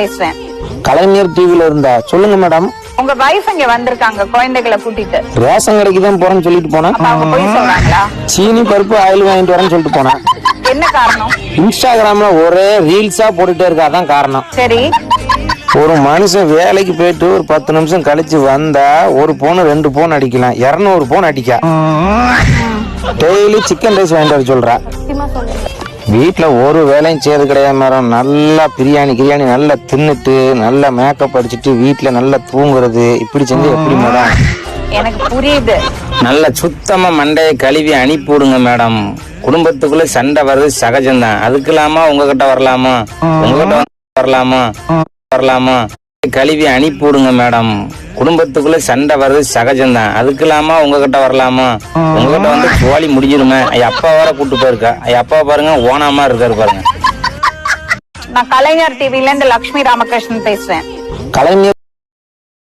பேசுறேன். கலைஞர் டிவில இருந்தா சொல்லுங்க மேடம். உங்க வைஃப் இங்க வந்திருக்காங்க குழந்தைகளை கூட்டிட்டு. ரேஷன் கடைக்கு தான் போறேன்னு சொல்லிட்டு போனேன். அப்ப அவங்க போய் சொல்றாங்களா? சீனி பருப்பு ஆயில் வாங்கிட்டு வரேன்னு சொல்லிட்டு போனேன். என்ன காரணம்? இன்ஸ்டாகிராம்ல ஒரே ரீல்ஸா போட்டுட்டே இருக்கா, அதான் காரணம். சரி, ஒரு மனுஷன் வேலைக்கு போயிட்டு ஒரு 10 நிமிஷம் கழிச்சு வந்தா ஒரு போன் 2 போன் அடிக்கலாம், 200 போன் அடிக்கா. டெய்லி சிக்கன் ரைஸ் வாங்கிட்டு வர சொல்றா. வீட்டுல ஒரு வேலையும் செய்யறது கிடையாது மேடம். நல்லா பிரியாணி நல்லா தின்னுட்டு நல்லா மேக்கப் அடிச்சுட்டு வீட்டுல நல்லா தூங்குறது, இப்படி செஞ்சு எப்படி மேடம்? எனக்கு புரியுது. நல்ல சுத்தமா மண்டையை கழுவி அனுப்பி விடுங்க மேடம். குடும்பத்துக்குள்ள சண்டை வர்றது சகஜம்தான். அதுக்கு இல்லாம உங்ககிட்ட வரலாமா? உங்ககிட்ட வரலாமா? கழுவி அனுப்பி விடுங்க மேடம். குடும்பத்துக்குள்ள சண்டை வர்றது சகஜம்தான். அதுக்கு இல்லாம உங்ககிட்ட வரலாமா? உங்ககிட்ட வந்து கோழி முடிஞ்சிருமே. அப்பா வேற கூட்டு போயிருக்கா. அப்பா பாருங்க ஓனாமா இருக்காரு பாருங்க. நான் கலைஞர் டிவில இருந்து லட்சுமி ராமகிருஷ்ணன் பேசுறேன். கலைஞர்